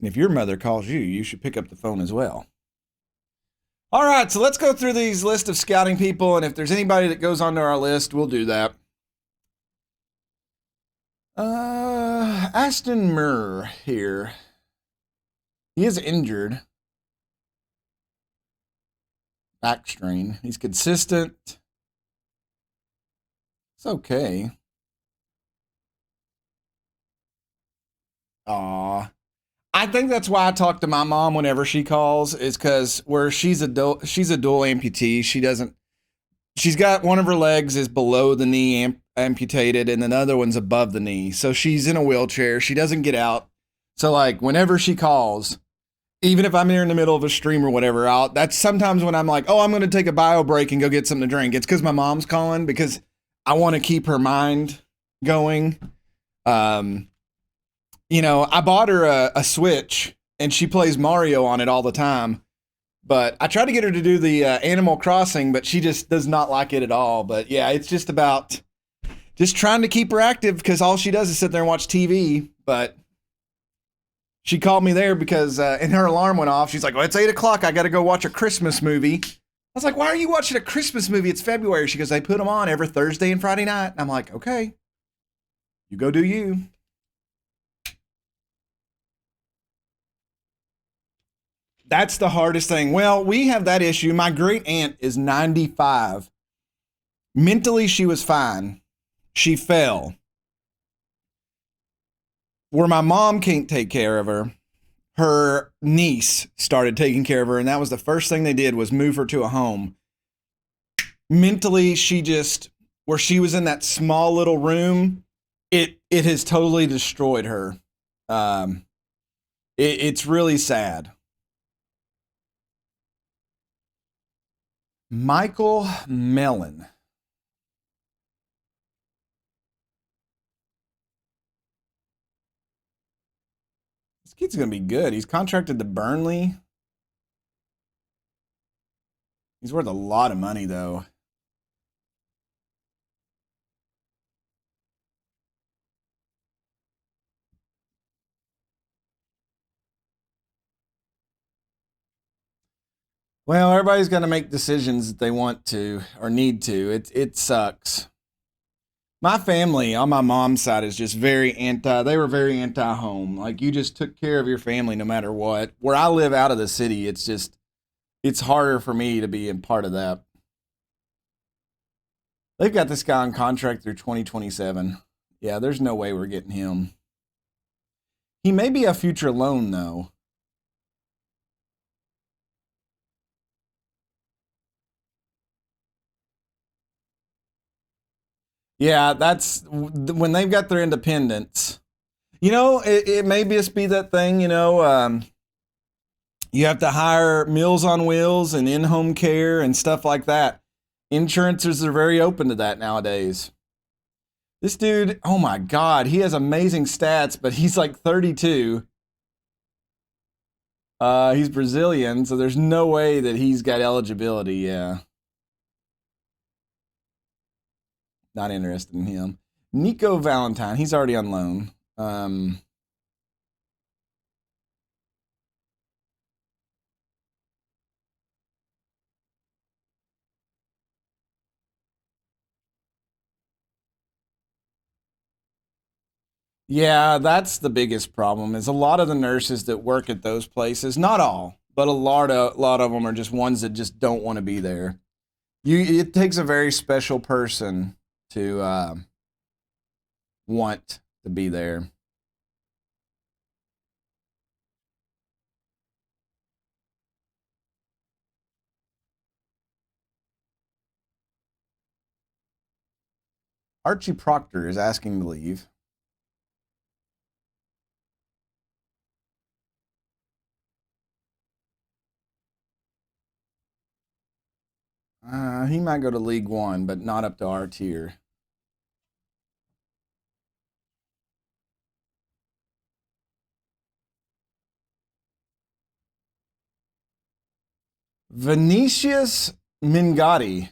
And if your mother calls you, you should pick up the phone as well. All right, so let's go through these list of scouting people, and if there's anybody that goes onto our list, we'll do that. Aston Murr here. He is injured. Back strain. He's consistent. It's okay. Aw. I think that's why I talk to my mom whenever she calls, is because where she's a dual amputee. She's got one of her legs is below the knee amputated, and then the other one's above the knee. So she's in a wheelchair. She doesn't get out. So like whenever she calls, even if I'm here in the middle of a stream or whatever, that's sometimes when I'm like, oh, I'm going to take a bio break and go get something to drink. It's because my mom's calling because I want to keep her mind going. I bought her a Switch and she plays Mario on it all the time. But I tried to get her to do the Animal Crossing, but she just does not like it at all. But yeah, it's just about just trying to keep her active because all she does is sit there and watch TV. But she called me there because and her alarm went off. She's like, well, it's 8 o'clock. I got to go watch a Christmas movie. I was like, why are you watching a Christmas movie? It's February. She goes, they put them on every Thursday and Friday night. And I'm like, okay, you go do you. That's the hardest thing. Well, we have that issue. My great aunt is 95. Mentally, she was fine. She fell. Where my mom can't take care of her, her niece started taking care of her, and that was the first thing they did was move her to a home. Mentally, where she was in that small little room, it has totally destroyed her. It's really sad. Michael Mellon. This kid's going to be good. He's contracted to Burnley. He's worth a lot of money, though. Well, everybody's going to make decisions that they want to or need to. It sucks. My family on my mom's side is just they were very anti home. Like you just took care of your family no matter what. Where I live out of the city, it's harder for me to be a part of that. They've got this guy on contract through 2027. Yeah, there's no way we're getting him. He may be a future loan though. Yeah, that's when they've got their independence. It may just be that thing, you have to hire Meals on Wheels and in-home care and stuff like that. Insurances are very open to that nowadays. This dude, oh my God, he has amazing stats, but he's like 32. He's Brazilian, so there's no way that he's got eligibility. Yeah, not interested in him. Nico Valentine, he's already on loan. Yeah, that's the biggest problem. Is a lot of the nurses that work at those places, not all, but a lot of them are just ones that just don't want to be there. It takes a very special person to want to be there. Archie Proctor is asking to leave. He might go to League One, but not up to our tier. Vinicius Mingatti.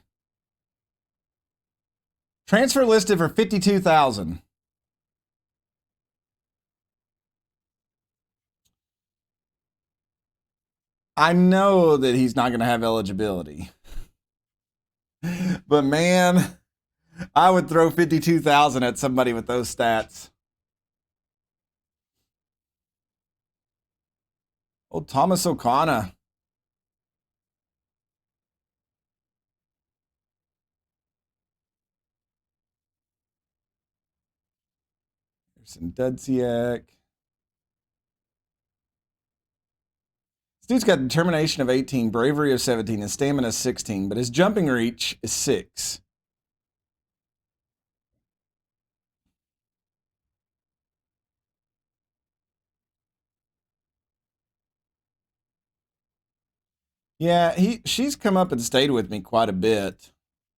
Transfer listed for 52,000. I know that he's not going to have eligibility. But man, I would throw 52,000 at somebody with those stats. Oh, Thomas O'Connor. There's some Dudsiak. This dude's got determination of 18, bravery of 17, and stamina of 16, but his jumping reach is 6. Yeah, she's come up and stayed with me quite a bit.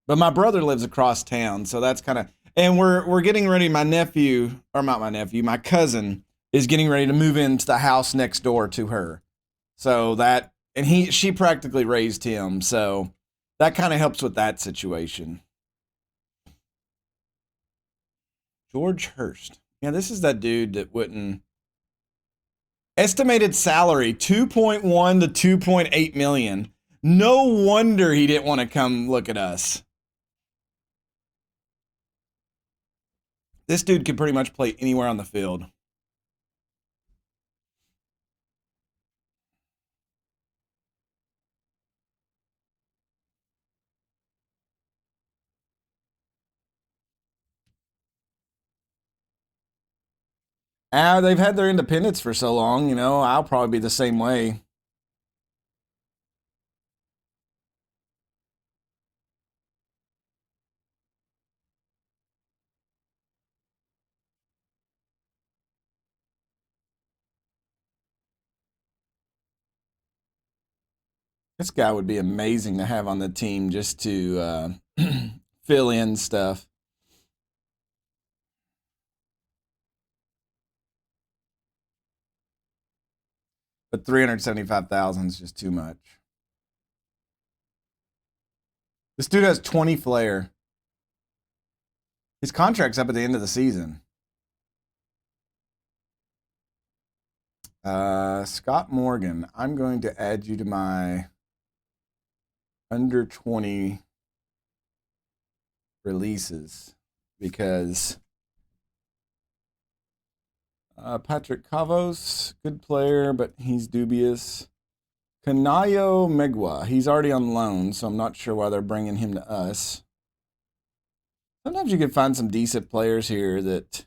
But my brother lives across town, so that's kind of, and we're getting ready. My nephew, or not my nephew, my cousin is getting ready to move into the house next door to her. So that, and she practically raised him, so that kind of helps with that situation. George Hurst. Yeah, this is that dude that wouldn't. Estimated salary 2.1 to 2.8 million. No wonder he didn't want to come look at us. This dude could pretty much play anywhere on the field. They've had their independence for so long, I'll probably be the same way. This guy would be amazing to have on the team just to fill in stuff. But 375,000 is just too much. This dude has 20 flair. His contract's up at the end of the season. Scott Morgan, I'm going to add you to my under 20 releases because Patrick Cavos, good player, but he's dubious. Kanayo Megwa, he's already on loan, so I'm not sure why they're bringing him to us. Sometimes you can find some decent players here that.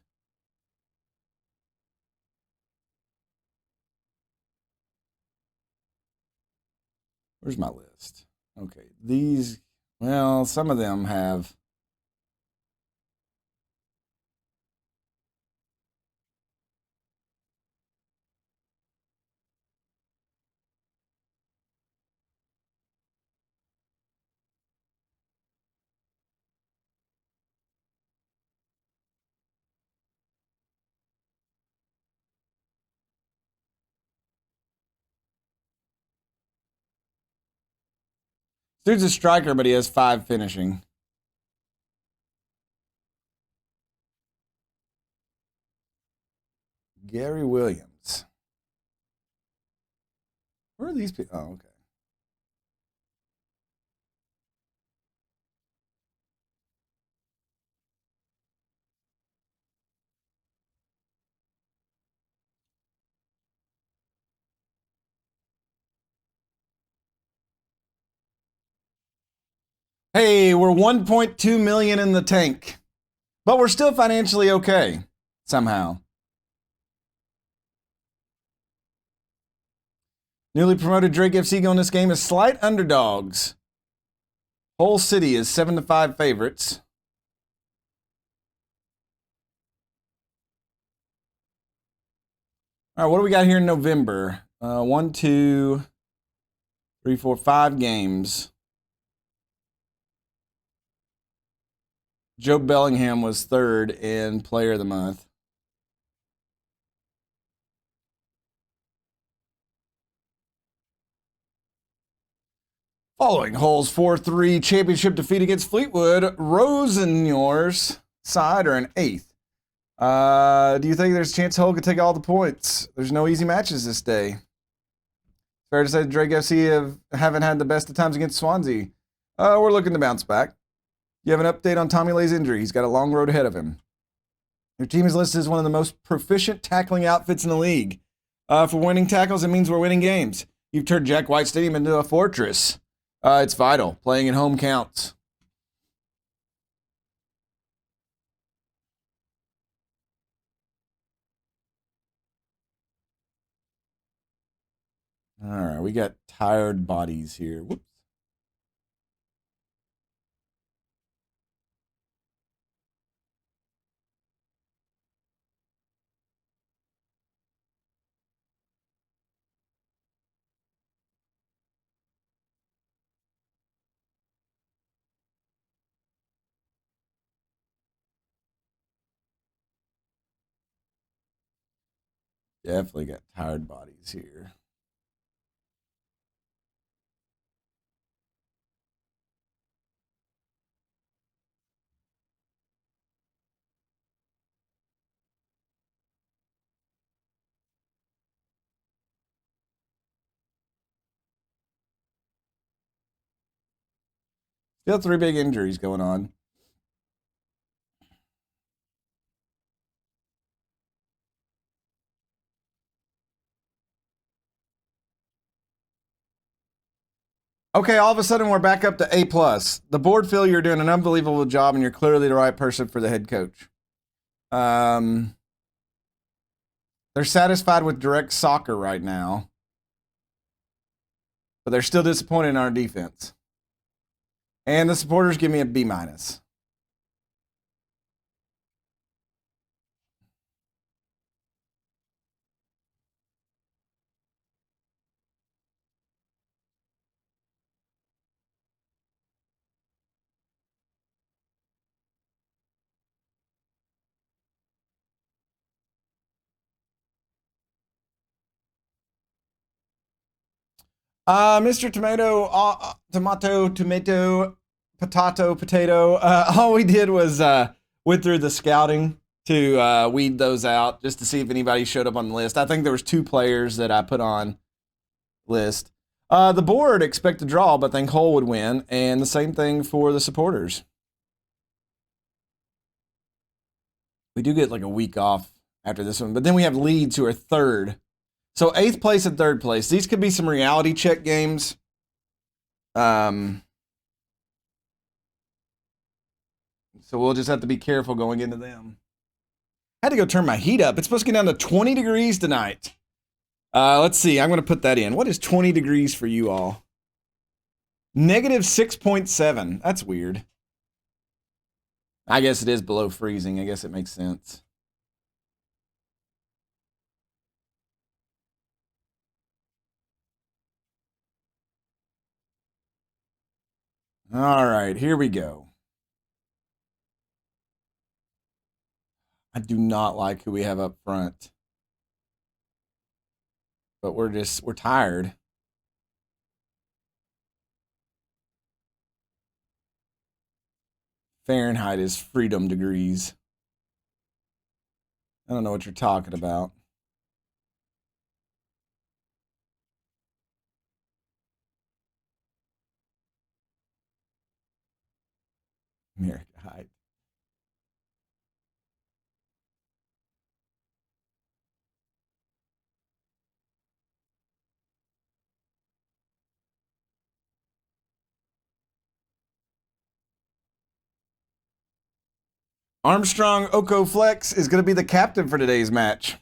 Where's my list? Okay, these, well, some of them have. Dude's a striker, but he has 5 finishing. Gary Williams. Where are these people? Oh, okay. Hey, we're 1.2 million in the tank, but we're still financially okay somehow. Newly promoted Drake FC going this game is slight underdogs. Whole city is 7-5 favorites. All right, what do we got here in November? 1, 2, 3, 4, 5 games. Joe Bellingham was 3rd in Player of the Month. Following Hull's 4-3 championship defeat against Fleetwood, Rosenyor's side are in 8th. Do you think there's a chance Hull could take all the points? There's no easy matches this day. Fair to say Drake FC haven't had the best of times against Swansea. We're looking to bounce back. You have an update on Tommy Lay's injury. He's got a long road ahead of him. Your team is listed as one of the most proficient tackling outfits in the league. For winning tackles, it means we're winning games. You've turned Jack White Stadium into a fortress. It's vital. Playing at home counts. All right, we got tired bodies here. Whoops. Definitely got tired bodies here. Still 3 big injuries going on. Okay, all of a sudden we're back up to A+. The board feel you're doing an unbelievable job and you're clearly the right person for the head coach. They're satisfied with direct soccer right now, but they're still disappointed in our defense. And the supporters give me a B-. Mr. Tomato, potato. All we did was went through the scouting to weed those out just to see if anybody showed up on the list. I think there was 2 players that I put on list. The board expect a draw, but think Hull would win, and the same thing for the supporters. We do get like a week off after this one, but then we have Leeds who are 3rd. So 8th place and 3rd place. These could be some reality check games. So we'll just have to be careful going into them. I had to go turn my heat up. It's supposed to get down to 20 degrees tonight. Let's see. I'm going to put that in. What is 20 degrees for you all? Negative 6.7. That's weird. I guess it is below freezing. I guess it makes sense. All right, here we go. I do not like who we have up front. But we're tired. Fahrenheit is freedom degrees. I don't know what you're talking about. America height. Armstrong Oko Flex is going to be the captain for today's match.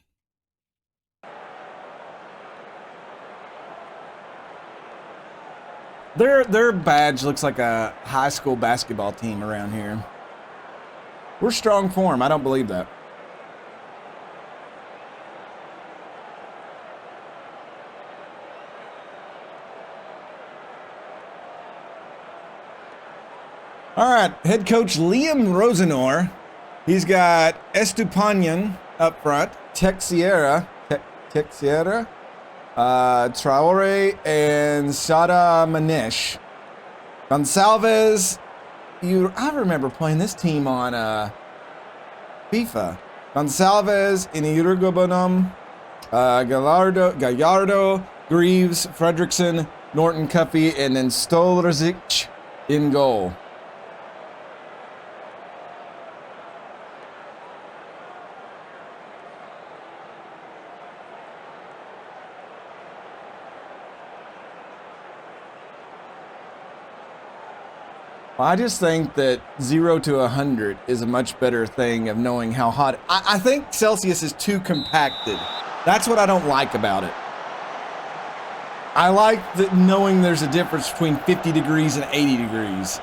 Their badge looks like a high school basketball team around here. We're strong form. I don't believe that. All right, head coach Liam Rosenor. He's got Estupiñán up front, Texiera, Traore, and Sada Manesh. Gonçalves, I remember playing this team on FIFA. Gonçalves, Inirugobonum, Gallardo, Greaves, Fredrickson, Norton, Cuffey, and then Stolorzic in goal. I just think that 0 to 100 is a much better thing of knowing how hot. I think Celsius is too compacted. That's what I don't like about it. I like knowing there's a difference between 50 degrees and 80 degrees.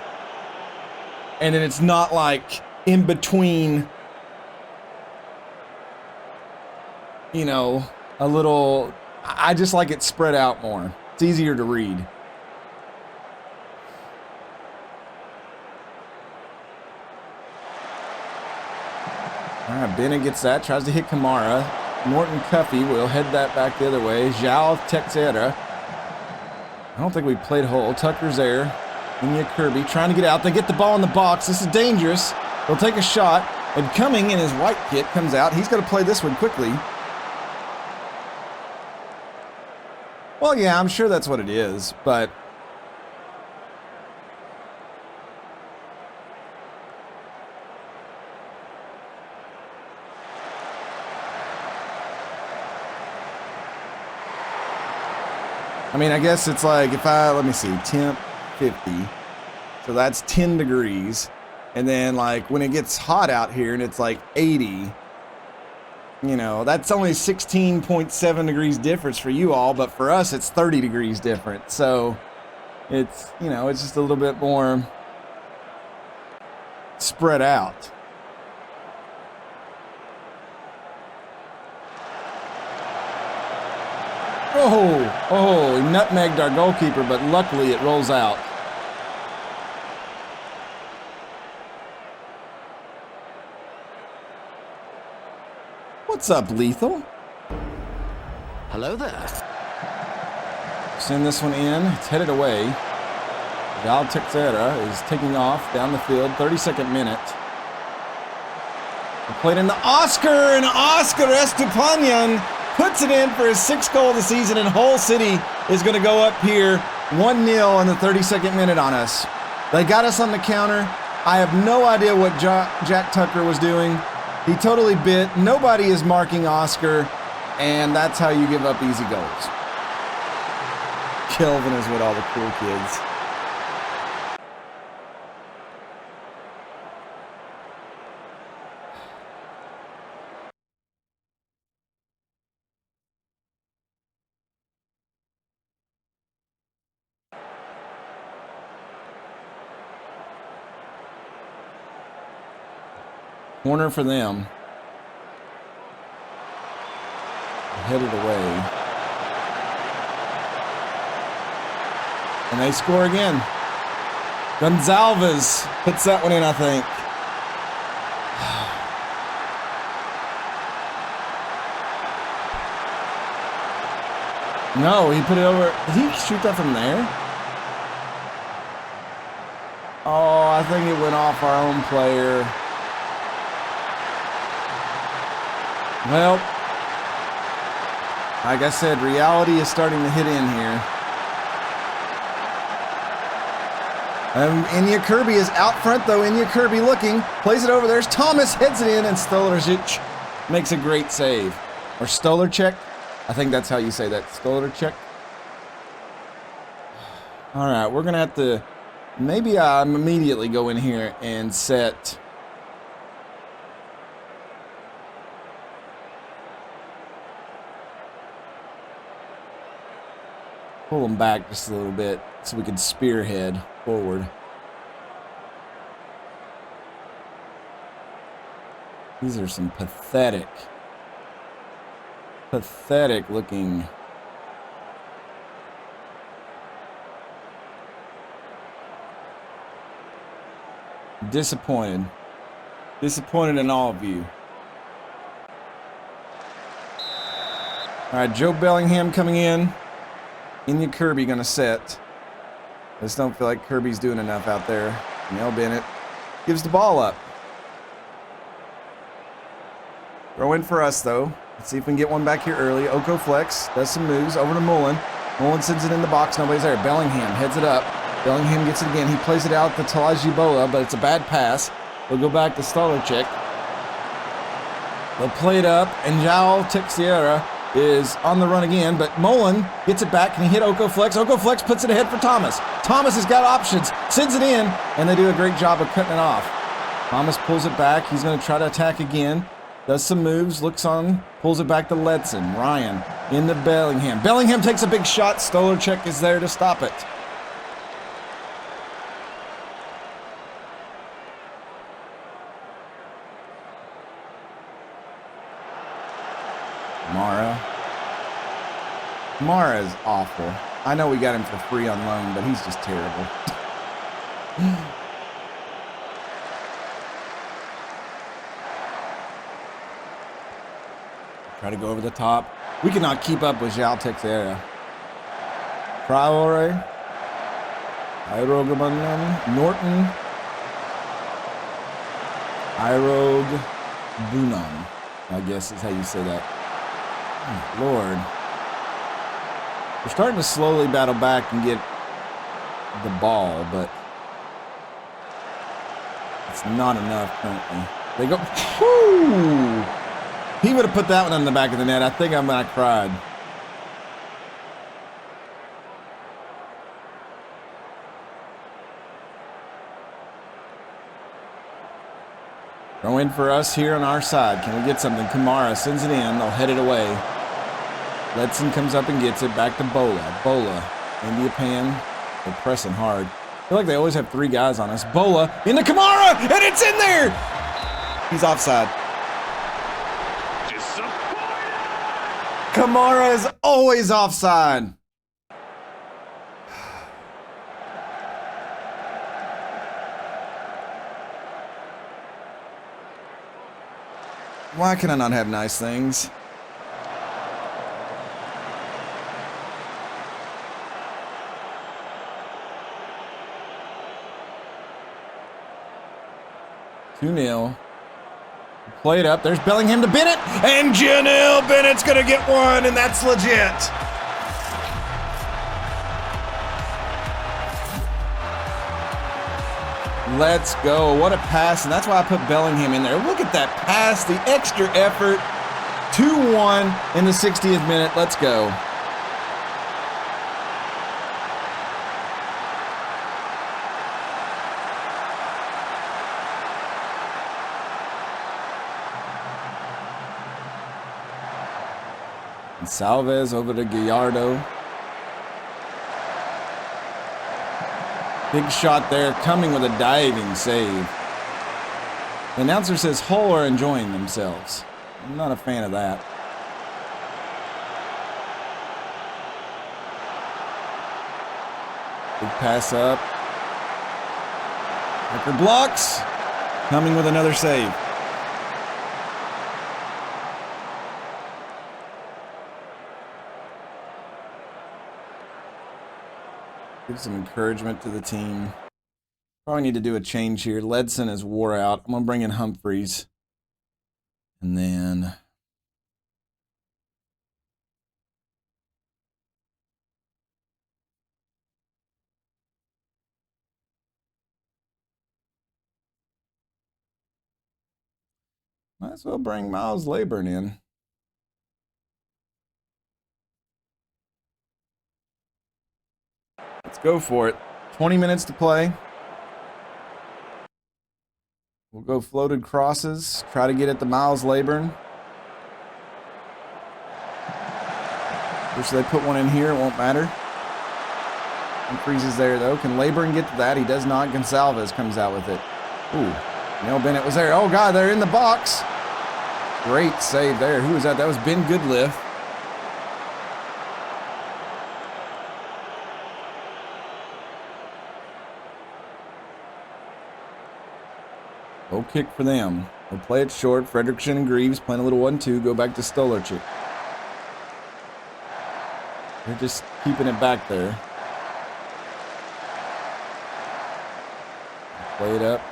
And then it's not like in between, you know, a little. I just like it spread out more. It's easier to read. All right, Bennett gets that, tries to hit Kamara. Norton Cuffey will head that back the other way. João Teixeira. I don't think we played whole. Tucker's there. Inya Kirby trying to get out. They get the ball in the box. This is dangerous. They'll take a shot. And Cumming in his white kit comes out. He's got to play this one quickly. Well, yeah, I'm sure that's what it is, but... I mean, I guess it's like if let me see, temp 50. So that's 10 degrees. And then like when it gets hot out here and it's like 80, you know, that's only 16.7 degrees difference for you all. But for us, it's 30 degrees different. So it's, you know, it's just a little bit more spread out. Oh, he nutmegged our goalkeeper, but luckily it rolls out. What's up, Lethal? Hello there. Send this one in. It's headed away. João Teixeira is taking off down the field. 32nd minute. Played in the Oscar, and Oscar Estupiñán puts it in for his 6th goal of the season, and Hull City is going to go up here 1-0 in the 32nd minute on us. They got us on the counter. I have no idea what Jack Tucker was doing. He totally bit. Nobody is marking Oscar, and that's how you give up easy goals. Kelvin is with all the cool kids. Corner for them. Headed away. And they score again. Gonzalez puts that one in, I think. No, he put it over. Did he shoot that from there? Oh, I think it went off our own player. Well, like I said, reality is starting to hit in here. Inya Kirby is out front, though. Inya Kirby looking, plays it over. There's Thomas, heads it in, and Stolorzic makes a great save. Or Stolarczyk. I think that's how you say that. Stolarczyk. All right, we're going to have to... Maybe I'm immediately go in here and set... Pull them back just a little bit so we can spearhead forward. These are some pathetic looking. Disappointed in all of you. All right, Joe Bellingham coming in. Inya Kirby gonna set. I just don't feel like Kirby's doing enough out there. Nell Bennett gives the ball up. Throw in for us though. Let's see if we can get one back here early. Oko flex, does some moves over to Mullen. Mullen sends it in the box. Nobody's there. Bellingham heads it up. Bellingham gets it again. He plays it out to Talajibola, but it's a bad pass. They'll go back to Stolarczyk. They'll play it up, and João Teixeira is on the run again, but Mullen gets it back. Can he hit Okoflex? Okoflex puts it ahead for Thomas. Thomas has got options, sends it in, and they do a great job of cutting it off. Thomas pulls it back. He's going to try to attack again. Does some moves, looks on, pulls it back to Ledson. Ryan into Bellingham. Bellingham takes a big shot. Stolarczyk is there to stop it. Kamara is awful. I know we got him for free on loan, but he's just terrible. Try to go over the top. We cannot keep up with João Teixeira. Traore. Irogabunan. Norton. Irogabunan, I guess is how you say that. Oh, Lord. We're starting to slowly battle back and get the ball, but it's not enough currently. They go, whoo! He would have put that one in the back of the net. I think I cried. Throw in for us here on our side. Can we get something? Kamara sends it in. They'll head it away. Ledson comes up and gets it back to Bola. Bola, India Pan. They're pressing hard. I feel like they always have three guys on us. Bola into Kamara, and it's in there. He's offside. Kamara is always offside. Why can I not have nice things? Two 2-0. Play it up. There's Bellingham to Bennett. And Janelle Bennett's going to get one, and that's legit. Let's go. What a pass, and that's why I put Bellingham in there. Look at that pass, the extra effort. 2-1 in the 60th minute. Let's go. And Salvez over to Gallardo. Big shot there, coming with a diving save. The announcer says Hull are enjoying themselves. I'm not a fan of that. Big pass up. Tucker blocks. Coming with another save. Give some encouragement to the team. Probably need to do a change here. Ledson is wore out. I'm going to bring in Humphreys. And then might as well bring Miles Laburn in. Let's go for it. 20 minutes to play. We'll go floated crosses. Try to get at the Miles Laburn. Wish they put one in here. It won't matter. Humphreys is there, though. Can Laburn get to that? He does not. Gonsalves comes out with it. Ooh. Neil Bennett was there. Oh, God, they're in the box. Great save there. Who was that? That was Ben Goodliff. Low kick for them. They'll play it short. Fredrickson and Greaves playing a little 1-2. Go back to Stolarczyk. They're just keeping it back there. Play it up.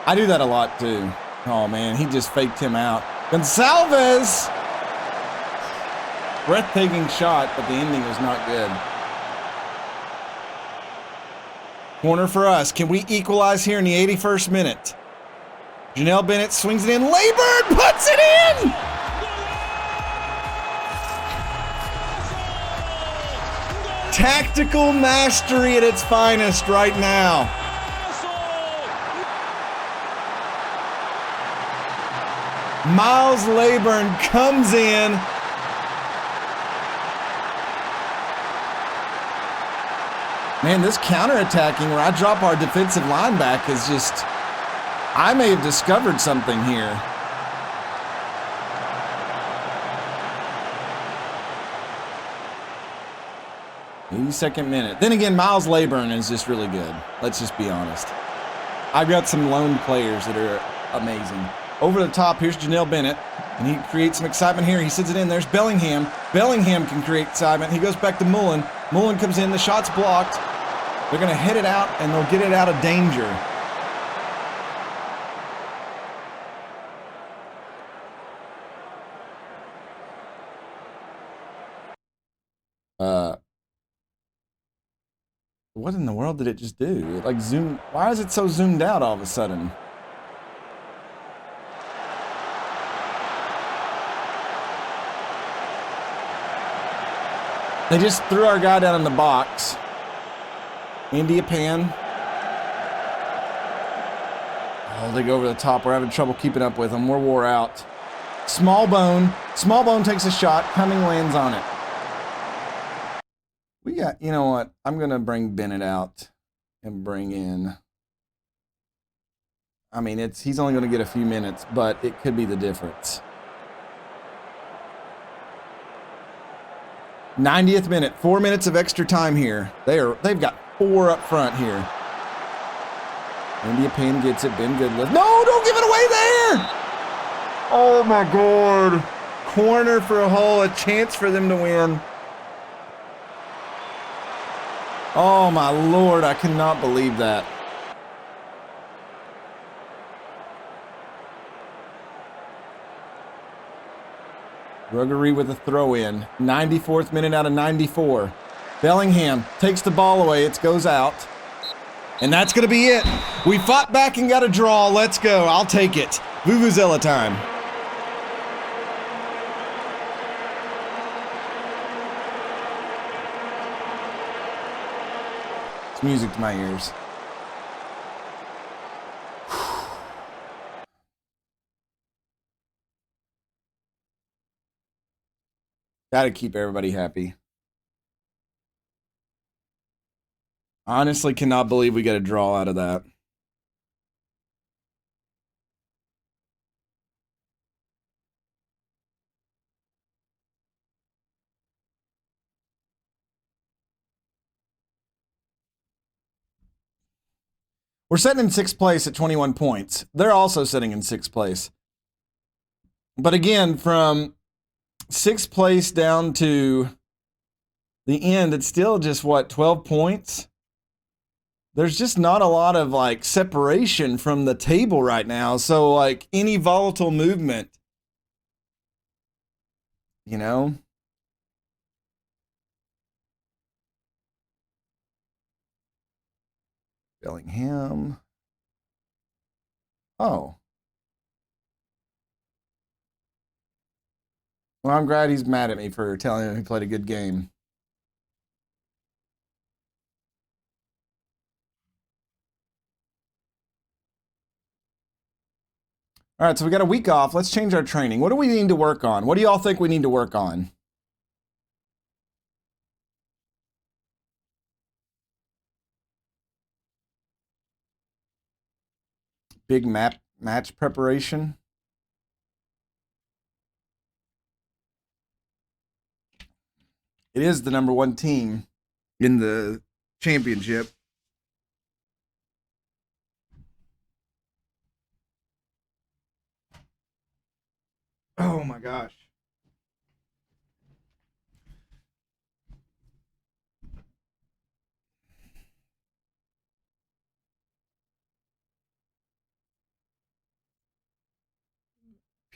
I do that a lot too. Oh man, he just faked him out. Gonsalves Breathtaking shot, but the ending was not good. Corner for us. Can we equalize here in the 81st minute? Janelle Bennett swings it in. Layburn puts it in! Tactical mastery at its finest right now. Miles Layburn comes in. Man, this counterattacking where I drop our defensive line back is just, I may have discovered something here. Second minute. Then again, Miles Layburn is just really good. Let's just be honest. I've got some lone players that are amazing. Over the top, here's Janelle Bennett, and he creates some excitement here. He sends it in. There's Bellingham. Bellingham can create excitement. He goes back to Mullen. Mullen comes in. The shot's blocked. They're going to hit it out, and they'll get it out of danger. What in the world did it just do? It like zoomed. Why is it so zoomed out all of a sudden? They just threw our guy down in the box. India Pan. Oh, they go over the top. We're having trouble keeping up with them. We're wore out. Small Bone. Small Bone takes a shot. Cumming lands on it. We got, you know what? I'm going to bring Bennett out and bring in. I mean, he's only going to get a few minutes, but it could be the difference. 90th minute, 4 minutes of extra time here. They've got 4 up front here. India Payne gets it. Ben Goodlift. No, don't give it away there. Oh my God. Corner for a hole, a chance for them to win. Oh my Lord, I cannot believe that. Ruggery with a throw in. 94th minute out of 94. Bellingham takes the ball away. It goes out. And that's going to be it. We fought back and got a draw. Let's go. I'll take it. Vuvuzela time. It's music to my ears. Gotta keep everybody happy. Honestly, cannot believe we got a draw out of that. We're sitting in 6th place at 21 points. They're also sitting in 6th place. But again, from 6th place down to the end, it's still just, what, 12 points? There's just not a lot of, like, separation from the table right now. So, like, any volatile movement, you know? Bellingham. Oh. Well, I'm glad he's mad at me for telling him he played a good game. All right, so we got a week off. Let's change our training. What do we need to work on? What do y'all think we need to work on? Big match preparation. It is the #1 team in the championship. Oh my gosh.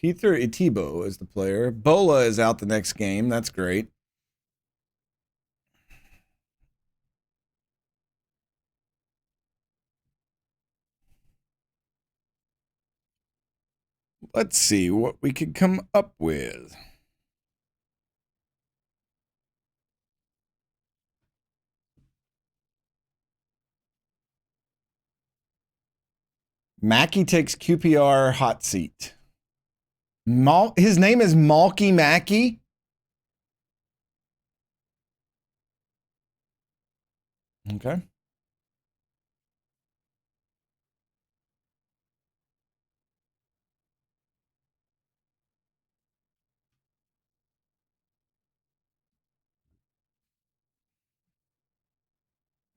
Peter Itibo is the player. Bola is out the next game. That's great. Let's see what we could come up with. Mackey takes QPR hot seat. His name is Malky Mackey. Okay.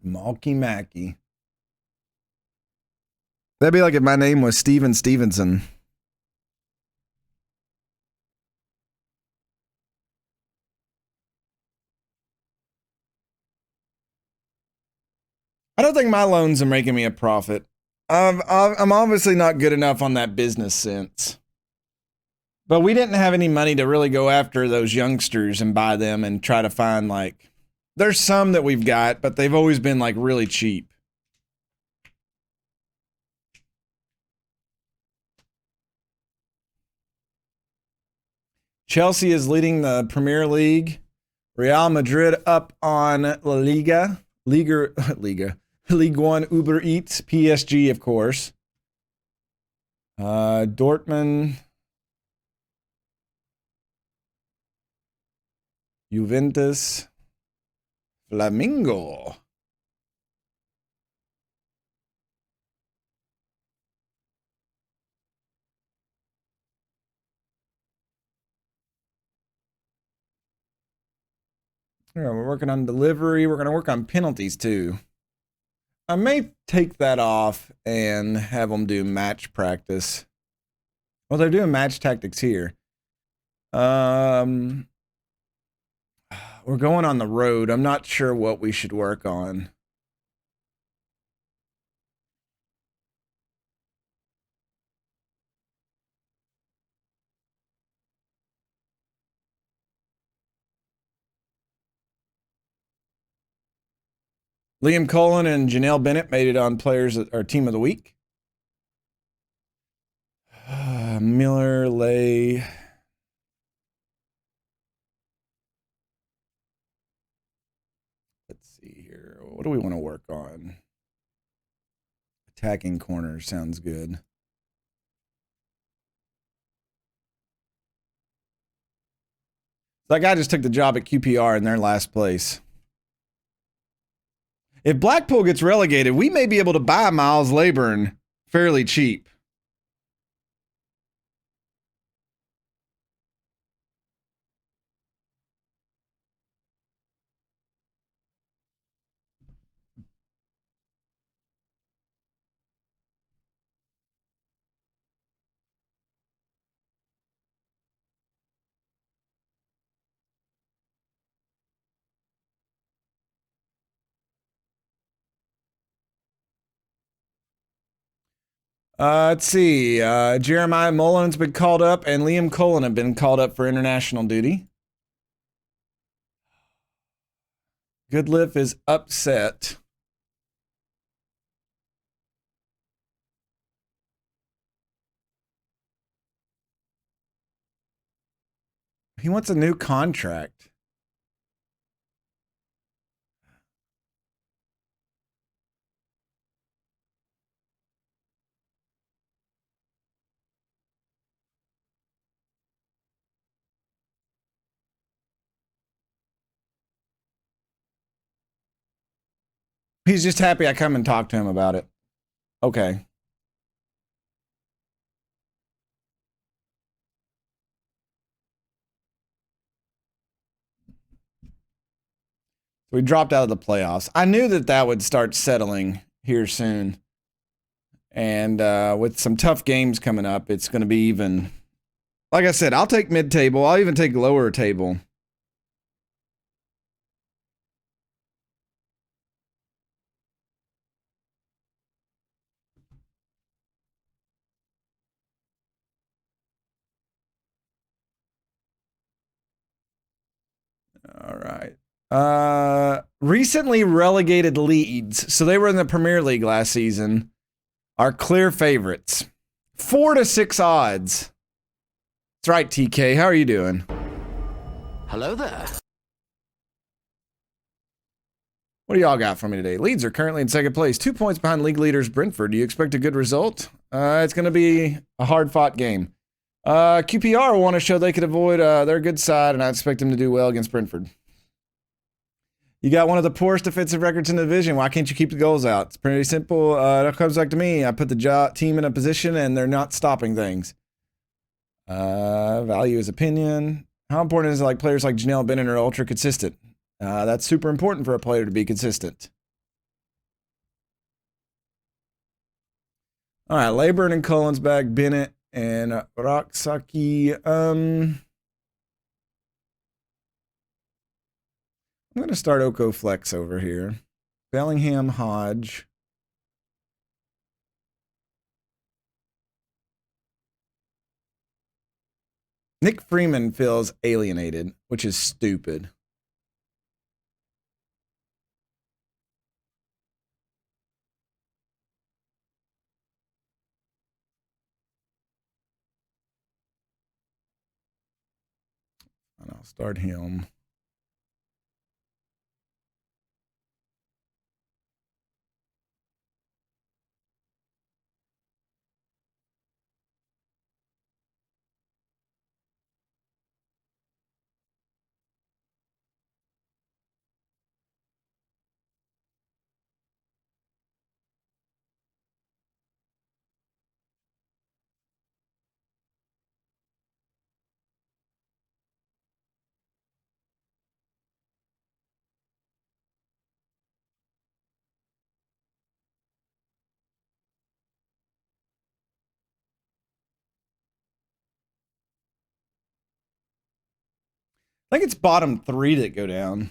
Malky Mackey. That'd be like if my name was Steven Stevenson. I don't think my loans are making me a profit. I'm obviously not good enough on that business sense. But we didn't have any money to really go after those youngsters and buy them and try to find, like, there's some that we've got, but they've always been, like, really cheap. Chelsea is leading the Premier League. Real Madrid up on La Liga. League One, Uber Eats, PSG, of course. Dortmund. Juventus. Flamingo. Yeah, we're working on delivery. We're going to work on penalties, too. I may take that off and have them do match practice. Well, they're doing match tactics here. We're going on the road. I'm not sure what we should work on. Liam Cullen and Janelle Bennett made it on players that are team of the week. Miller, Lay. Let's see here. What do we want to work on? Attacking corner sounds good. That guy just took the job at QPR in their last place. If Blackpool gets relegated, we may be able to buy Miles Laburn fairly cheap. Let's see. Jeremiah Mullen's been called up, and Liam Cullen have been called up for international duty. Goodliff is upset. He wants a new contract. He's just happy I come and talk to him about it. Okay. We dropped out of the playoffs. I knew that would start settling here soon. And with some tough games coming up, it's going to be even. Like I said, I'll take mid-table. I'll even take lower table. Recently relegated Leeds, so they were in the Premier League last season, are clear favorites. 4-6 odds. That's right, TK. How are you doing? Hello there. What do y'all got for me today? Leeds are currently in second place, 2 points behind league leaders Brentford. Do you expect a good result? It's going to be a hard-fought game. QPR want to show they could avoid their good side, and I expect them to do well against Brentford. You got one of the poorest defensive records in the division. Why can't you keep the goals out? It's pretty simple. That comes back to me. I put the team in a position, and they're not stopping things. Value is opinion. How important is it like players like Janelle Bennett are ultra consistent? That's super important for a player to be consistent. All right, Leyburn and Cullen's back. Bennett and Roksaki. I'm going to start Oko Flex over here. Bellingham, Hodge. Nick Freeman feels alienated, which is stupid. And I'll start him. I think it's bottom 3 that go down.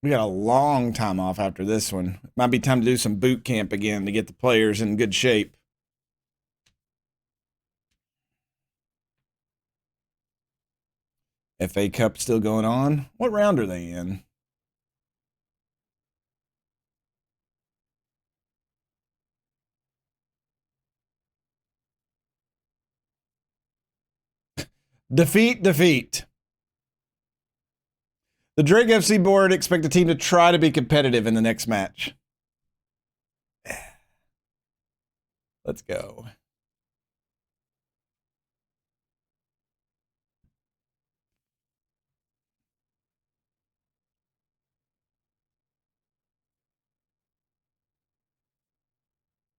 We got a long time off after this one. Might be time to do some boot camp again to get the players in good shape. FA Cup still going on. What round are they in? Defeat. The Drake FC board expect the team to try to be competitive in the next match. Let's go.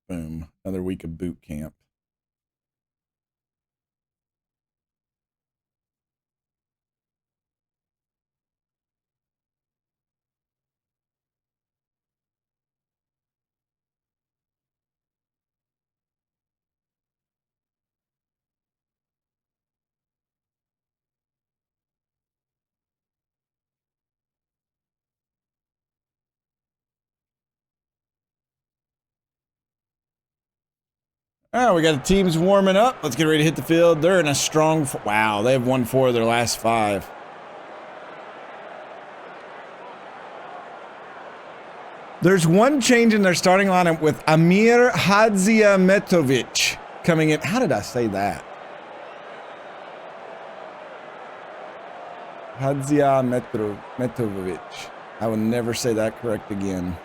Boom. Another week of boot camp. All right, we got the teams warming up. Let's get ready to hit the field. They're in a strong... Wow, they have won 4 of their last 5. There's one change in their starting lineup with Amir Hadzimetovic coming in. How did I say that? Hadzimetovic. I will never say that correct again.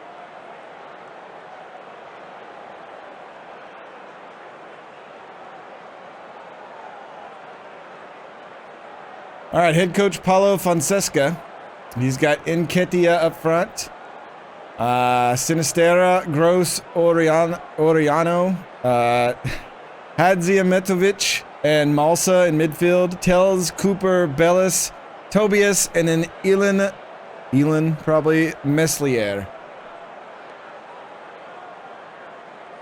All right, head coach Paulo Fonseca. He's got Nketiah up front. Sinistera, Gross, Oriano, Hadzimetovic, and Malsa in midfield. Tells, Cooper, Bellis, Tobias, and then Elon probably, Meslier.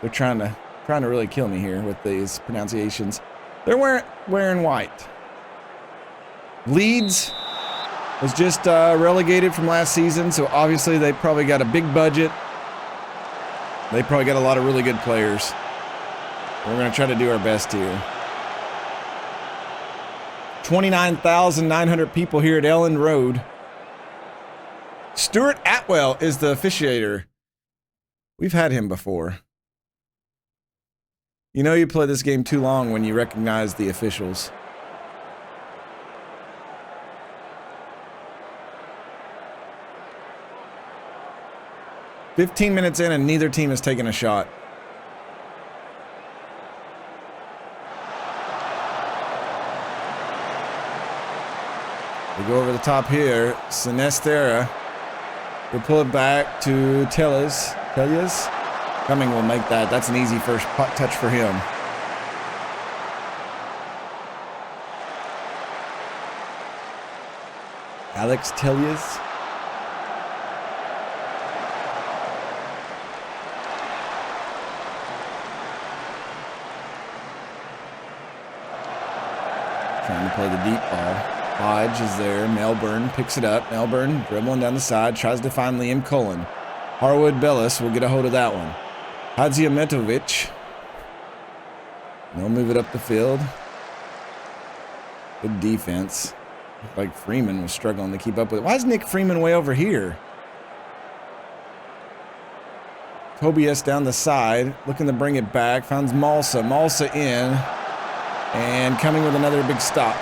They're trying to really kill me here with these pronunciations. They're wearing white. Leeds was just relegated from last season, so obviously they probably got a big budget. They probably got a lot of really good players. We're going to try to do our best here. 29,900 people here at Ellen Road. Stuart Atwell is the officiator. We've had him before. You know you play this game too long when you recognize the officials. "15 minutes in and neither team has taken a shot." We go over the top here. Sinestera will pull it back to Tellez. Cumming will make that. That's an easy first touch for him. Alex Tellez. Trying to play the deep ball. Hodge is there. Melbourne picks it up. Melbourne dribbling down the side. Tries to find Liam Cullen. Harwood Bellis will get a hold of that one. Hadziametovic. They'll move it up the field. Good defense. Looked like Freeman was struggling to keep up with it. Why is Nick Freeman way over here? Tobias down the side. Looking to bring it back. Finds Malsa. Malsa in. And coming with another big stop.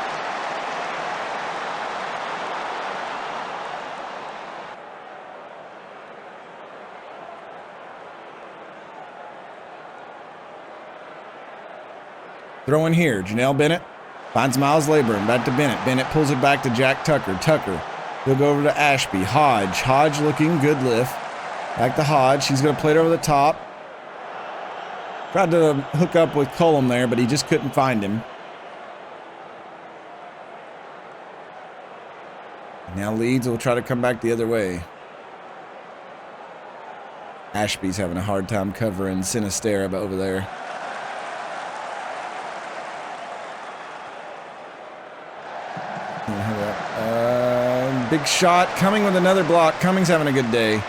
Throw in here. Janelle Bennett finds Miles Laburn. Back to Bennett. Bennett pulls it back to Jack Tucker. Tucker. He'll go over to Ashby. Hodge. Hodge looking good lift. Back to Hodge. He's going to play it over the top. Tried to hook up with Cullum there, but he just couldn't find him. Now Leeds will try to come back the other way. Ashby's having a hard time covering Sinistera over there. Big shot. Cumming with another block. Cumming's having a good day.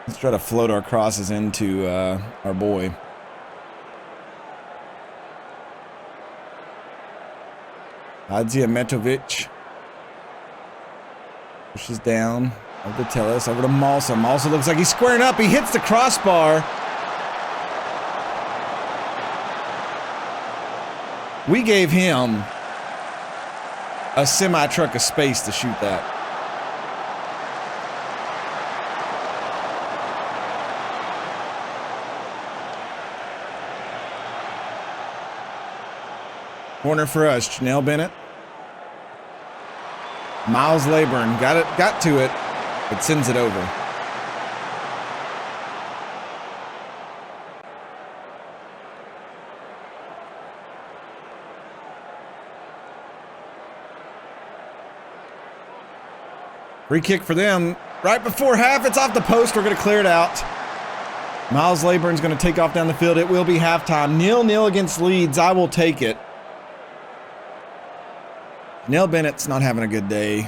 Let's try to float our crosses into our boy. Hadziametovic pushes down over to Tellez, over to Malsa. Malsa looks like he's squaring up. He hits the crossbar. We gave him a semi-truck of space to shoot that. Corner for us. Janelle Bennett. Miles Laburn got to it, but sends it over. Free kick for them. Right before half, it's off the post. We're going to clear it out. Miles Laburn's going to take off down the field. It will be halftime. 0-0 against Leeds. I will take it. Nell Bennett's not having a good day.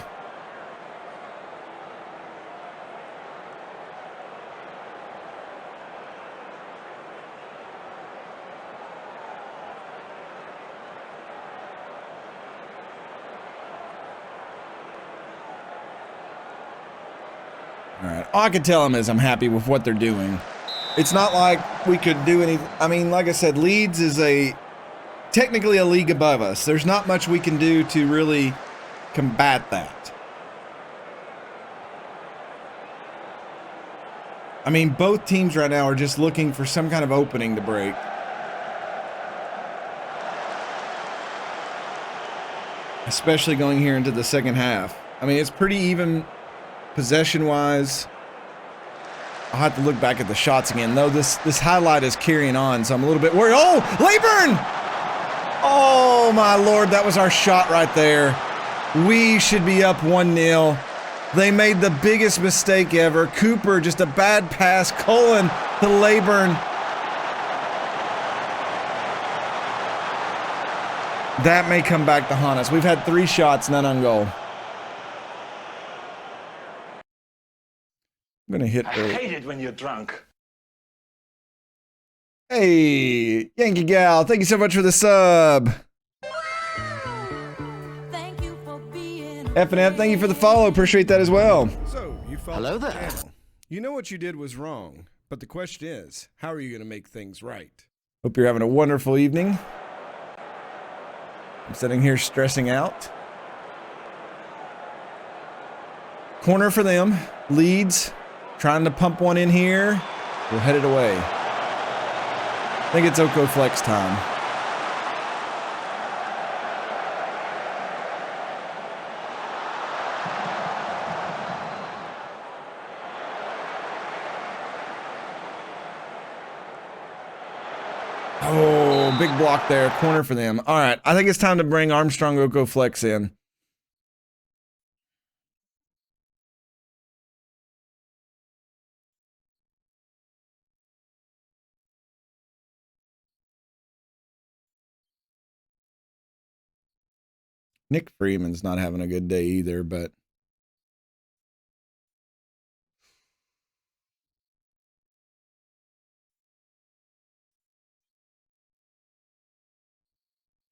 All right. All I can tell them is I'm happy with what they're doing. It's not like we could do anything. I mean, like I said, Leeds is technically a league above us. There's not much we can do to really combat that. I mean, both teams right now are just looking for some kind of opening to break. Especially going here into the second half. I mean, it's pretty even possession-wise. I'll have to look back at the shots again. Though this highlight is carrying on, so I'm a little bit worried. Oh, Leyburn! Oh, my Lord, that was our shot right there. We should be up 1-0. They made the biggest mistake ever. Cooper, just a bad pass. Cullen to Leyburn. That may come back to haunt us. We've had 3 shots, none on goal. I'm going to hit early. I hate it when you're drunk. Hey, Yankee Gal, thank you so much for the sub. Thank you for being F&F, thank you for the follow. Appreciate that as well. So, you followed Hello the there. channel. You know what you did was wrong, but the question is, how are you going to make things right? Hope you're having a wonderful evening. I'm sitting here stressing out. Corner for them. Leeds. Trying to pump one in here. We'll head it away. I think it's Oko Flex time. Oh, big block there. Corner for them. All right. I think it's time to bring Armstrong Oko Flex in. Nick Freeman's not having a good day either, but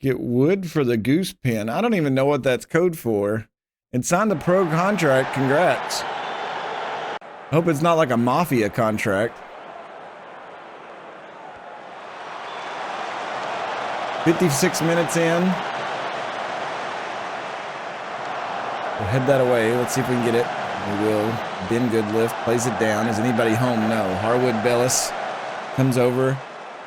get wood for the goose pin. I don't even know what that's code for. And sign the pro contract. Congrats. Hope it's not like a mafia contract. 56 minutes in. We'll head that away. Let's see if we can get it. We will. Ben Goodlift plays it down. Is anybody home? No. Harwood Bellis comes over.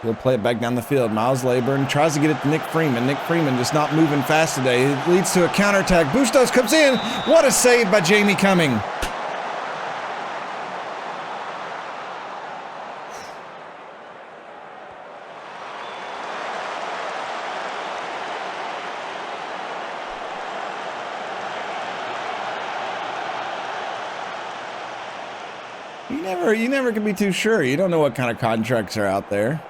He'll play it back down the field. Miles Leyburn tries to get it to Nick Freeman. Nick Freeman just not moving fast today. It leads to a counterattack. Bustos comes in. What a save by Jamie Cumming. You never can be too sure. You don't know what kind of contracts are out there.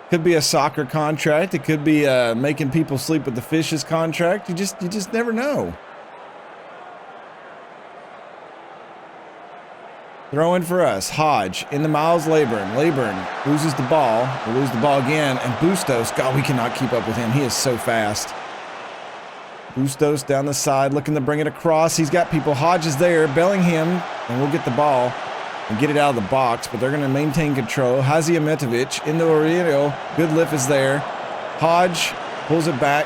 Could be a soccer contract. It could be making people sleep with the fishes contract. You just never know. Throw in for us. Hodge into Miles Leyburn. Leyburn loses the ball. We'll lose the ball again. And Bustos, God, we cannot keep up with him. He is so fast. Bustos down the side, looking to bring it across. He's got people. Hodge is there. Bellingham, and we'll get the ball and get it out of the box, but they're going to maintain control. Hazimetovic into Aurelio. Good lift is there. Hodge pulls it back.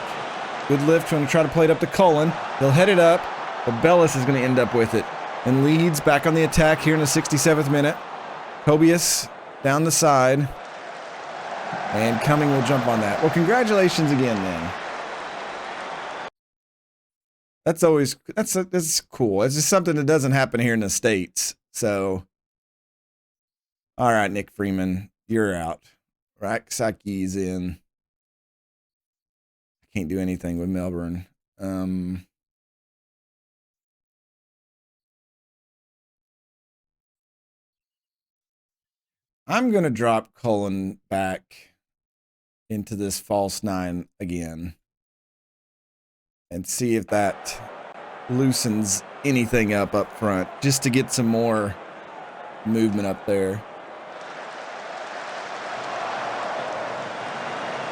Good lift, trying to try to play it up to Cullen. They'll head it up, but Bellis is going to end up with it. And Leeds back on the attack here in the 67th minute. Cobius down the side. And Cumming will jump on that. Well, congratulations again, then. That's cool. It's just something that doesn't happen here in the States. So, all right, Nick Freeman, you're out. Raksaki's in. I can't do anything with Melbourne. I'm going to drop Cullen back into this false 9 again and see if that loosens anything up front, just to get some more movement up there.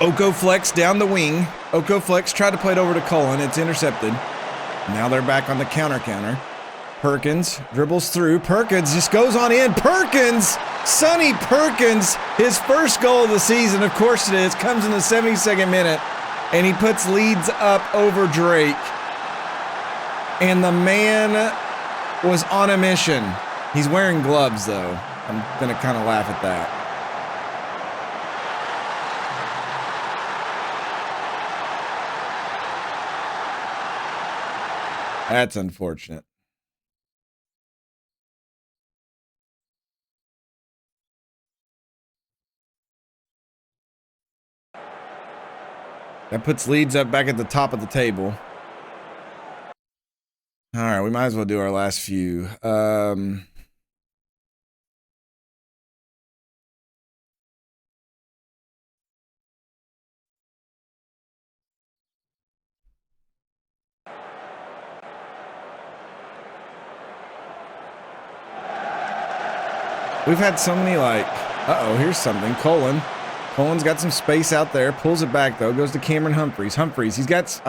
Oko Flex down the wing. Oko Flex tried to play it over to Cullen. It's intercepted. Now they're back on the counter. Perkins dribbles through. Perkins just goes on in. Perkins! Sonny Perkins! His first goal of the season, of course it is, comes in the 72nd minute. And he puts Leeds up over Drake. And the man was on a mission. He's wearing gloves, though. I'm going to kind of laugh at that. That's unfortunate. That puts Leeds up back at the top of the table. All right, we might as well do our last few. We've had so many like, uh-oh, here's something. Colin's got some space out there. Pulls it back, though. Goes to Cameron Humphreys. He's got...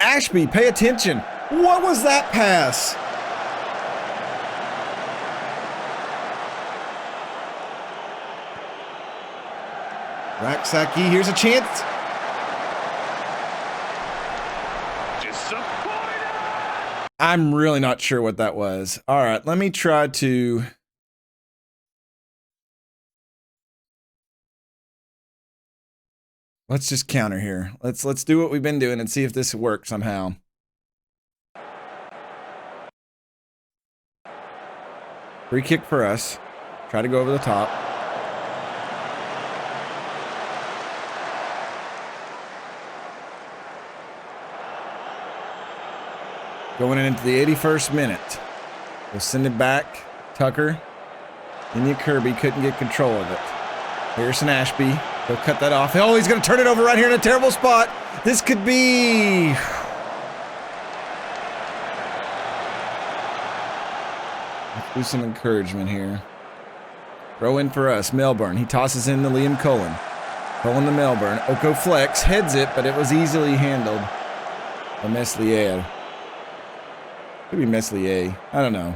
Ashby, pay attention. What was that pass? Raksaki, here's a chance. I'm really not sure what that was. All right, let me try to... Let's just counter here. Let's do what we've been doing and see if this works somehow. Free kick for us. Try to go over the top. Going into the 81st minute. We'll send it back. Tucker. India Kirby couldn't get control of it. Harrison Ashby. He'll cut that off. Oh, he's going to turn it over right here in a terrible spot. This could be... Let's do some encouragement here. Throw in for us. Melbourne. He tosses in to Liam Cullen. Cullen to Melbourne. Oko Flex heads it, but it was easily handled by Meslier. Could be Meslier. I don't know.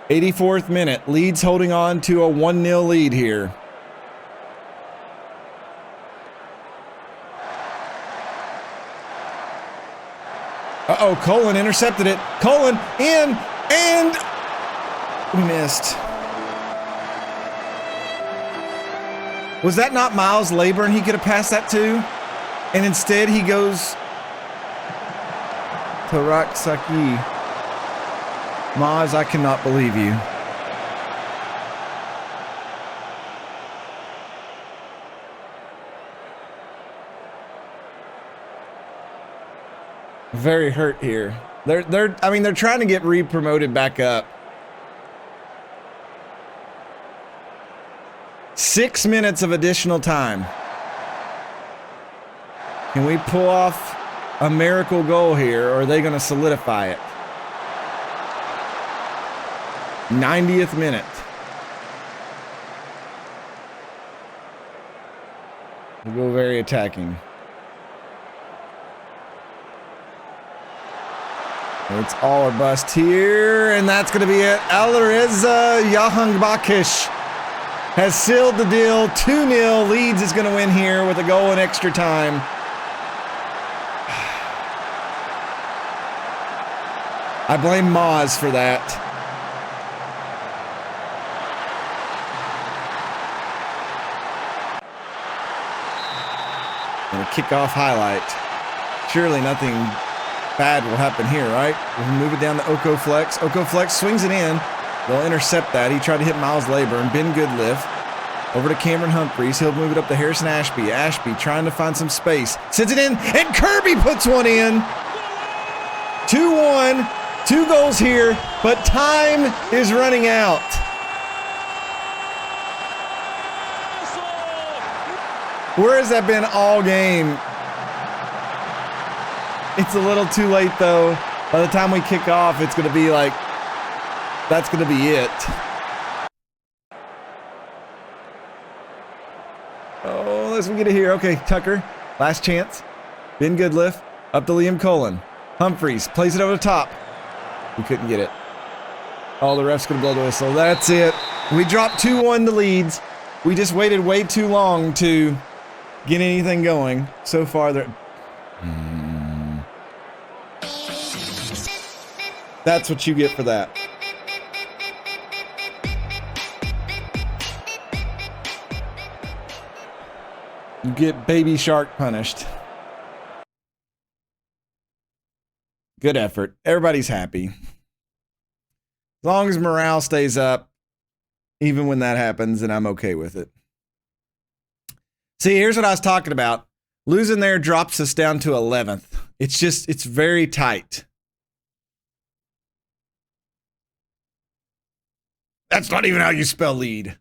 84th minute. Leeds holding on to a 1-0 lead here. Uh-oh, Colin intercepted it. Colin in, and we missed. Was that not Miles Laburn he could have passed that to? And instead he goes to Raksaki. Maz, I cannot believe you. Very hurt here. They're trying to get re-promoted back up. 6 minutes of additional time. Can we pull off a miracle goal here, or are they going to solidify it? 90th minute. We'll go very attacking. It's all or bust here, and that's going to be it. Alireza Yahanbakish has sealed the deal. 2-0. Leeds is going to win here with a goal in extra time. I blame Maz for that. And a kickoff highlight. Surely nothing bad will happen here, right? We'll move it down to Oko Flex. Oko Flex swings it in. They'll intercept that. He tried to hit Miles Laburn. Ben Goodliff. Over to Cameron Humphreys. He'll move it up to Harrison Ashby. Ashby trying to find some space. Sends it in, and Kirby puts one in. 2-1. 2 goals here, but time is running out. Where has that been all game? It's a little too late, though. By the time we kick off, it's going to be like, that's going to be it. Oh, let's get it here. Okay, Tucker, last chance. Ben Goodliff, up to Liam Cullen. Humphreys plays it over the top. We couldn't get it. Oh, the ref's going to blow the whistle. That's it. We dropped 2-1 to Leeds. We just waited way too long to get anything going. So far, they're... That's what you get for that. You get Baby Shark punished. Good effort. Everybody's happy. As long as morale stays up, even when that happens, then I'm okay with it. See, here's what I was talking about. Losing there drops us down to 11th. It's very tight. That's not even how you spell lead.